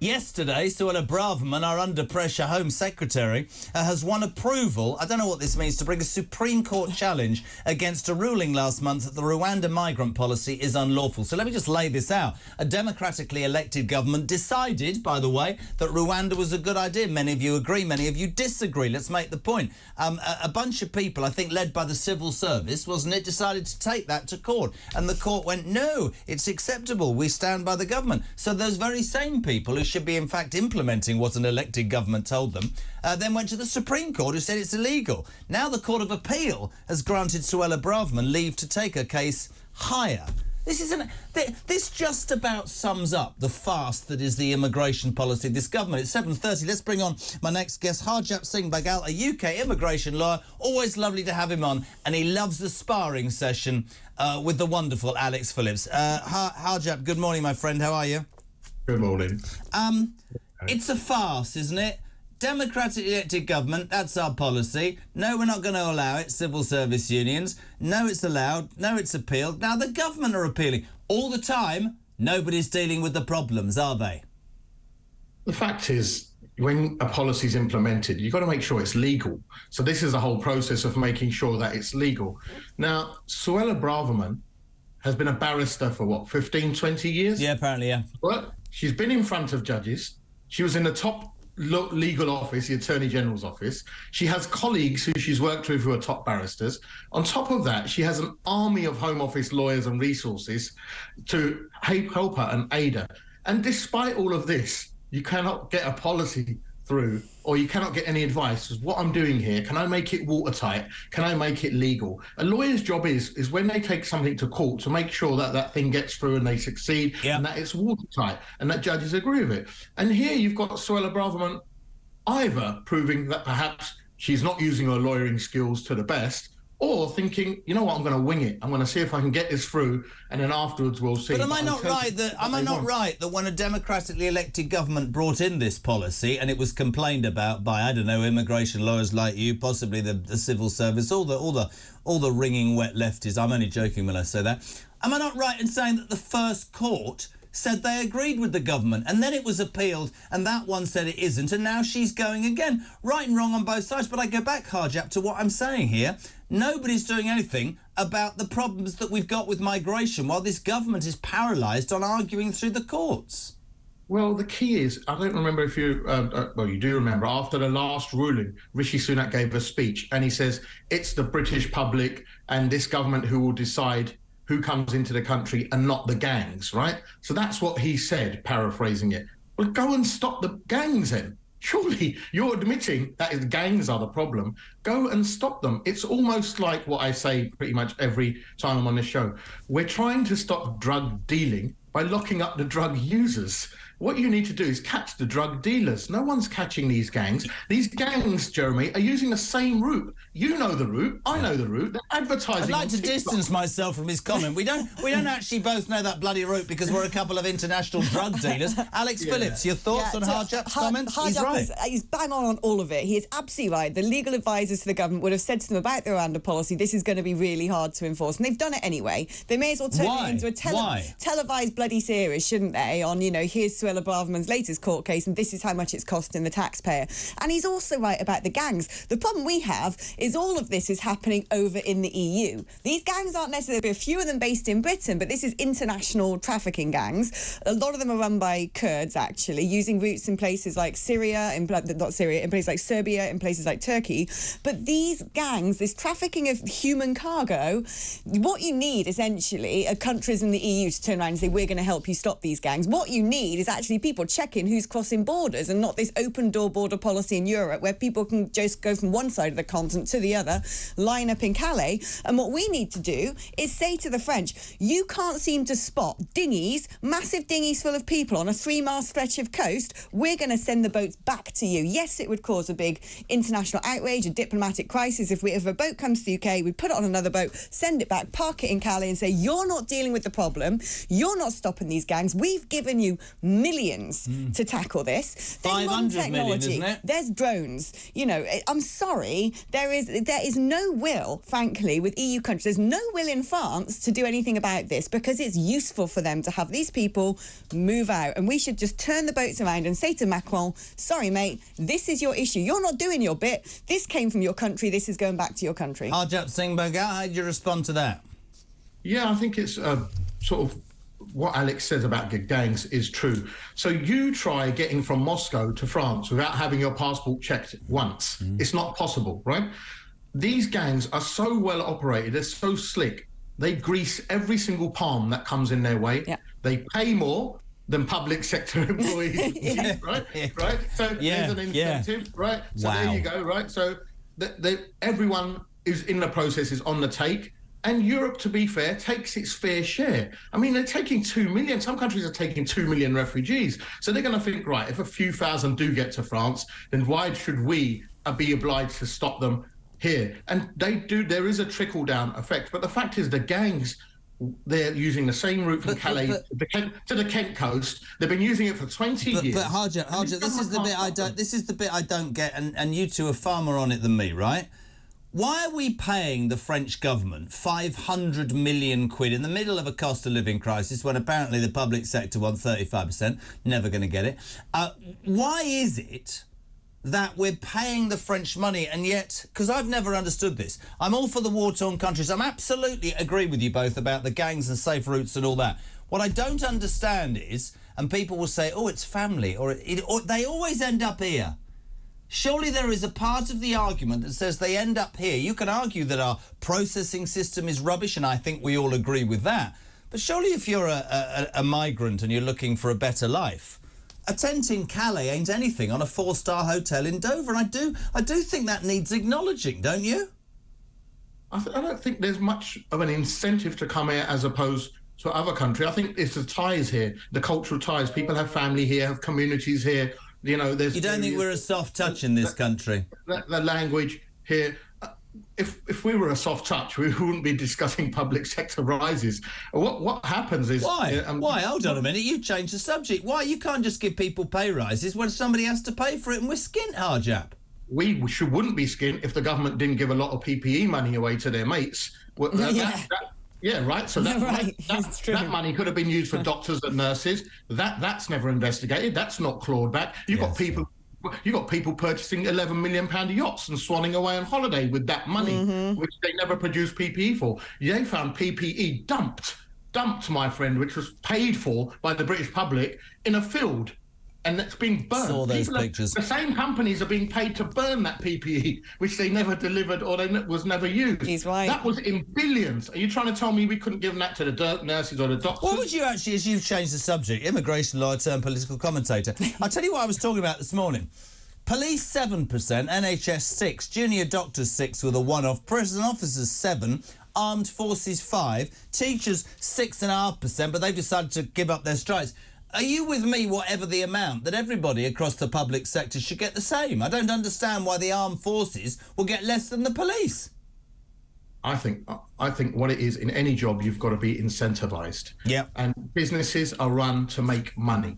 Yesterday, Suella Braverman, our under-pressure Home Secretary, has won approval, I don't know what this means, to bring a Supreme Court challenge against a ruling last month that the Rwanda migrant policy is unlawful. So let me just lay this out. A democratically elected government decided, by the way, that Rwanda was a good idea. Many of you agree, many of you disagree. Let's make the point. A bunch of people, I think led by the civil service, wasn't it, decided to take that to court. And the court went, no, it's acceptable. We stand by the government. So those very same people who should be in fact implementing what an elected government told them, then went to the Supreme Court who said it's illegal. Now the Court of Appeal has granted Suella Braverman leave to take her case higher. This just about sums up the farce that is the immigration policy of this government. It's 7:30. Let's bring on my next guest, Harjap Singh Bhangal, a UK immigration lawyer. Always lovely to have him on, and he loves the sparring session with the wonderful Alex Phillips. Harjap, good morning, my friend. How are you? Good morning. It's a farce, isn't it? Democratic elected government, that's our policy. No, we're not going to allow it. Civil service unions. No, it's allowed. No, it's appealed. Now the government are appealing. All the time, nobody's dealing with the problems, are they? The fact is, when a policy is implemented, you've got to make sure it's legal. So this is the whole process of making sure that it's legal. Now, Suella Braverman has been a barrister for, what, 15, 20 years? Yeah, apparently, yeah. Well, she's been in front of judges. She was in the top legal office, the Attorney General's office. She has colleagues who she's worked with who are top barristers. On top of that, she has an army of Home Office lawyers and resources to help her and aid her. And despite all of this, you cannot get a policy through, or you cannot get any advice. What I'm doing here, can I make it watertight? Can I make it legal? A lawyer's job is when they take something to court to make sure that that thing gets through and they succeed, and that it's watertight and that judges agree with it. And here you've got Suella Braverman either proving that perhaps she's not using her lawyering skills to the best, or thinking, you know what, I'm going to wing it. I'm going to see if I can get this through, and then afterwards we'll see. But am I not right that when a democratically elected government brought in this policy and it was complained about by, I don't know, immigration lawyers like you, possibly the civil service, all the ringing wet lefties? I'm only joking when I say that. Am I not right in saying that the first court said they agreed with the government, and then it was appealed, and that one said it isn't, and now she's going again? Right and wrong on both sides. But I go back, Harjap, to what I'm saying here. Nobody's doing anything about the problems that we've got with migration, while this government is paralysed on arguing through the courts. Well, the key is, I don't remember if you, well, you do remember, after the last ruling, Rishi Sunak gave a speech, and he says, it's the British public and this government who will decide who comes into the country and not the gangs, right? So that's what he said, paraphrasing it. Well, go and stop the gangs then. Surely you're admitting that the gangs are the problem. Go and stop them. It's almost like what I say pretty much every time I'm on this show. We're trying to stop drug dealing by locking up the drug users. What you need to do is catch the drug dealers. No one's catching these gangs. These gangs, Jeremy, are using the same route. You know the route. I know the route. They're advertising. I'd like to distance myself from his comment. We don't actually both know that bloody route because we're a couple of international drug dealers. Alex Phillips, your thoughts on Harjap's comments? He's right. He's bang on all of it. He is absolutely right. The legal advisors to the government would have said to them about the Rwanda policy, this is going to be really hard to enforce. And they've done it anyway. They may as well turn it into a televised bloody series, shouldn't they? On, you know, here's Suella Braverman's latest court case and this is how much it's costing the taxpayer. And he's also right about the gangs. The problem we have is all of this is happening over in the EU. These gangs aren't necessarily, a few of them based in Britain, but this is international trafficking gangs. A lot of them are run by Kurds, actually, using routes in places like Syria, in places like Serbia, in places like Turkey. But these gangs, this trafficking of human cargo, what you need essentially are countries in the EU to turn around and say, we're going to help you stop these gangs. What you need is actually people checking who's crossing borders, and not this open door border policy in Europe where people can just go from one side of the continent to the other, line up in Calais. And what we need to do is say to the French, you can't seem to spot dinghies, massive dinghies full of people on a 3-mile stretch of coast. We're going to send the boats back to you. Yes, it would cause a big international outrage, a diplomatic crisis. If a boat comes to the UK, we put it on another boat, send it back, park it in Calais and say, you're not dealing with the problem. You're not stopping these gangs. We've given you millions to tackle this. There's 500 million, isn't it? There's drones. You know, I'm sorry, there is no will, frankly, with EU countries. There's no will in France to do anything about this because it's useful for them to have these people move out. And we should just turn the boats around and say to Macron, sorry, mate, this is your issue. You're not doing your bit. This came from your country. This is going back to your country. Harjap Singh Bhangal, how do you respond to that? Yeah, I think it's sort of what Alex says about gangs is true. So you try getting from Moscow to France without having your passport checked once. It's not possible, right? These gangs are so well operated, they're so slick. They grease every single palm that comes in their way. Yeah. They pay more than public sector employees, right? Right? So there's an incentive, right? So there you go, right? So everyone is in the process, is on the take. And Europe, to be fair, takes its fair share. I mean, they're taking 2 million. Some countries are taking 2 million refugees. So they're going to think, right, if a few thousand do get to France, then why should we be obliged to stop them here? And they do. There is a trickle-down effect. But the fact is the gangs, they're using the same route from Calais to the Kent coast. They've been using it for 20 years. But Harjap, this is the bit I don't. This is the bit I don't get. And you two are far more on it than me, right? Why are we paying the French government 500 million quid in the middle of a cost of living crisis when apparently the public sector wants 35%? Never going to get it. Why is it that we're paying the French money and yet, because I've never understood this, I'm all for the war-torn countries. I'm absolutely agree with you both about the gangs and safe routes and all that. What I don't understand is, and people will say, oh, it's family, or they always end up here. Surely there is a part of the argument that says they end up here. You can argue that our processing system is rubbish, and I think we all agree with that. But surely if you're a migrant and you're looking for a better life, a tent in Calais ain't anything on a 4-star hotel in Dover. And I do think that needs acknowledging, don't you? I don't think there's much of an incentive to come here as opposed to other countries. I think it's the ties here, the cultural ties. People have family here, have communities here. You know, you don't think we're a soft touch in this country? The language here. If we were a soft touch, we wouldn't be discussing public sector rises. What happens is... Why? Why? Hold on a minute. You changed the subject. Why? You can't just give people pay rises when somebody has to pay for it and we're skint, Harjap. We wouldn't be skint if the government didn't give a lot of PPE money away to their mates. Yeah, right. So that money could have been used for doctors and nurses. That's never investigated. That's not clawed back. You've got people purchasing £11 million yachts and swanning away on holiday with that money, which they never produced PPE for. They found PPE dumped, my friend, which was paid for by the British public in a field. And that's been burned. Saw those pictures. The same companies are being paid to burn that PPE, which they never delivered or was never used. He's right. That was in billions. Are you trying to tell me we couldn't give that to the nurses or the doctors? What would you actually, as you've changed the subject, immigration lawyer turned political commentator, I'll tell you what I was talking about this morning. Police 7%, NHS 6%, junior doctors 6% with a one-off, prison officers 7%, armed forces 5%, teachers 6.5%, but they've decided to give up their strikes. Are you with me, whatever the amount, that everybody across the public sector should get the same? I don't understand why the armed forces will get less than the police. I think what it is, in any job, you've got to be incentivised. Yeah. And businesses are run to make money.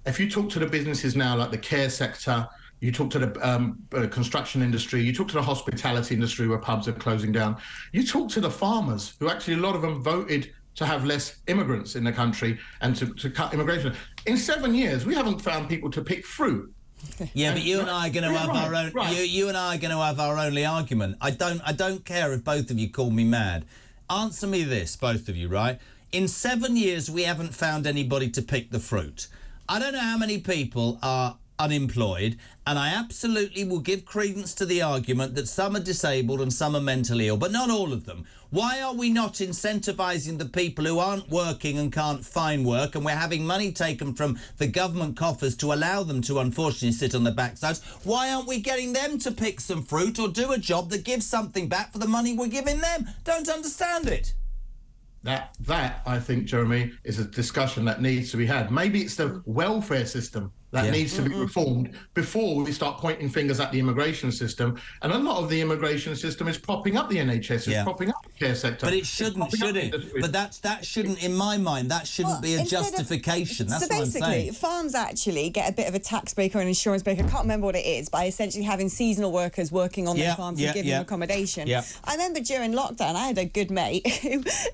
If you talk to the businesses now, like the care sector, you talk to the construction industry, you talk to the hospitality industry where pubs are closing down, you talk to the farmers, who actually, a lot of them voted to have less immigrants in the country and to cut immigration. In 7 years, we haven't found people to pick fruit. Yeah, but you and I are going to have our own. You and I are going to have our only argument. I don't care if both of you call me mad. Answer me this, both of you, right? In 7 years, we haven't found anybody to pick the fruit. I don't know how many people are unemployed, and I absolutely will give credence to the argument that some are disabled and some are mentally ill, but not all of them. Why are we not incentivising the people who aren't working and can't find work, and we're having money taken from the government coffers to allow them to unfortunately sit on their backsides? Why aren't we getting them to pick some fruit or do a job that gives something back for the money we're giving them? Don't understand it. That I think, Jeremy, is a discussion that needs to be had. Maybe it's the welfare system that needs to be reformed before we start pointing fingers at the immigration system. And a lot of the immigration system is propping up the NHS, is propping up healthcare sector. But it shouldn't, should it? But that shouldn't, in my mind, that shouldn't be a justification. That's what I'm saying. So basically, farms actually get a bit of a tax break or an insurance break. I can't remember what it is, by essentially having seasonal workers working on their farms and giving them accommodation. I remember during lockdown, I had a good mate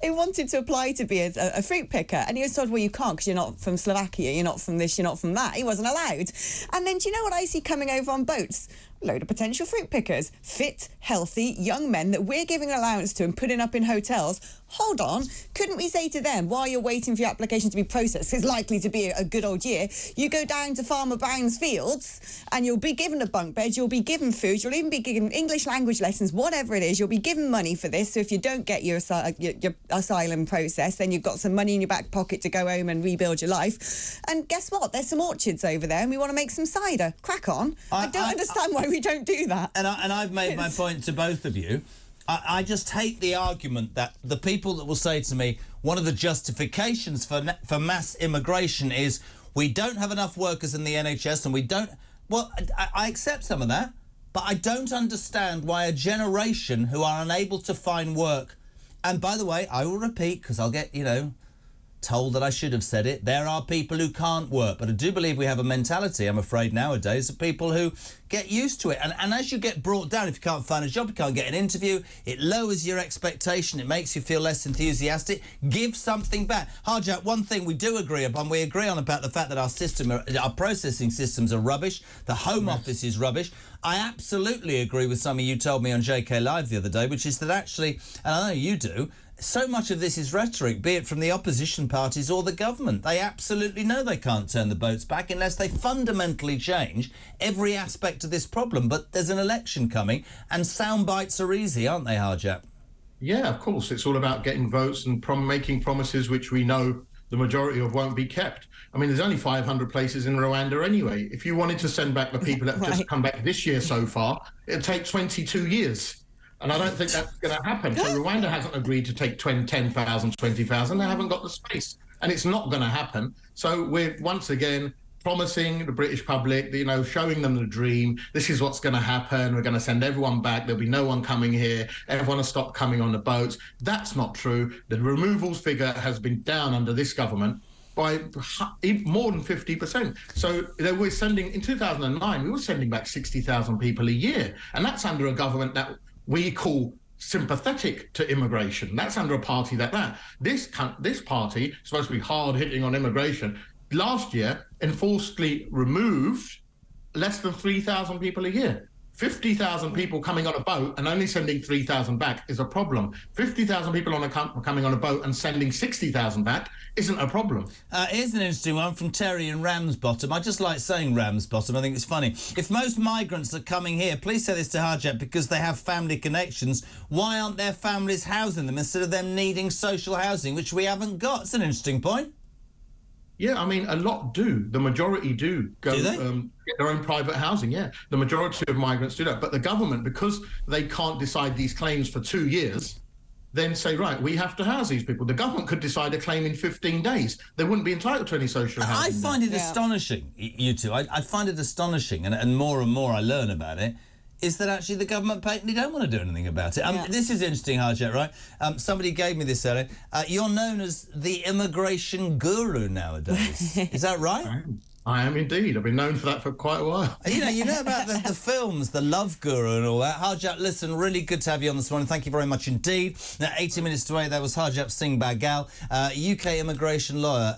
who wanted to apply to be a fruit picker, and he was told, well, you can't because you're not from Slovakia, you're not from this, you're not from that. He wasn't allowed. And then do you know what I see coming over on boats? Load of potential fruit pickers, fit, healthy, young men that we're giving an allowance to and putting up in hotels. Hold on, couldn't we say to them, while you're waiting for your application to be processed, it's likely to be a good old year, you go down to Farmer Brown's fields and you'll be given a bunk bed, you'll be given food, you'll even be given English language lessons, whatever it is, you'll be given money for this. So if you don't get your asylum process, then you've got some money in your back pocket to go home and rebuild your life. And guess what? There's some orchards over there and we want to make some cider. Crack on. I don't understand why we don't do that. And I've made my point to both of you. I just hate the argument that the people that will say to me, one of the justifications for mass immigration is we don't have enough workers in the NHS and we don't... Well, I accept some of that, but I don't understand why a generation who are unable to find work... And by the way, I will repeat, because I'll get, told that I should have said it. There are people who can't work, but I do believe we have a mentality, I'm afraid, nowadays, of people who get used to it. And as you get brought down, if you can't find a job, you can't get an interview, it lowers your expectation, it makes you feel less enthusiastic. Give something back. Harjap, one thing we do agree upon, we agree on about the fact that our processing systems are rubbish, the Home Office is rubbish. I absolutely agree with something you told me on JK Live the other day, which is that actually, and I know you do, so much of this is rhetoric, be it from the opposition parties or the government. They absolutely know they can't turn the boats back unless they fundamentally change every aspect of this problem. But there's an election coming, and sound bites are easy, aren't they, Harjap? Yeah, of course. It's all about getting votes and making promises which we know the majority of won't be kept. I mean, there's only 500 places in Rwanda anyway. If you wanted to send back the people that have just come back this year so far, it'd take 22 years. And I don't think that's going to happen. So Rwanda hasn't agreed to take 10,000, 20,000. They haven't got the space. And it's not going to happen. So we're, once again, promising the British public, showing them the dream. This is what's going to happen. We're going to send everyone back. There'll be no one coming here. Everyone will stop coming on the boats. That's not true. The removals figure has been down under this government by more than 50%. So we're sending, in 2009, we were sending back 60,000 people a year. And that's under a government that we call sympathetic to immigration. That's under a party this party is supposed to be hard hitting on immigration. Last year, enforcedly removed less than 3,000 people a year. 50,000 people coming on a boat and only sending 3,000 back is a problem. 50,000 people coming on a boat and sending 60,000 back isn't a problem. Here's an interesting one from Terry in Ramsbottom. I just like saying Ramsbottom. I think it's funny. If most migrants are coming here, please say this to Harjap, because they have family connections, why aren't their families housing them instead of them needing social housing, which we haven't got? It's an interesting point. Yeah, I mean, a lot do. The majority do go get their own private housing, yeah. The majority of migrants do that. But the government, because they can't decide these claims for 2 years, then say, right, we have to house these people. The government could decide a claim in 15 days. They wouldn't be entitled to any social housing. I find it astonishing, you two. I find it astonishing, and more I learn about it, is that actually the government patently don't want to do anything about it. This is interesting, Harjap, right? Somebody gave me this earlier. You're known as the immigration guru nowadays. Is that right? I am indeed. I've been known for that for quite a while. You know about the films, the Love Guru and all that. Harjap, listen, really good to have you on this morning. Thank you very much indeed. Now, 80 minutes to 8, that was Harjap Singh Bhangal, UK immigration lawyer.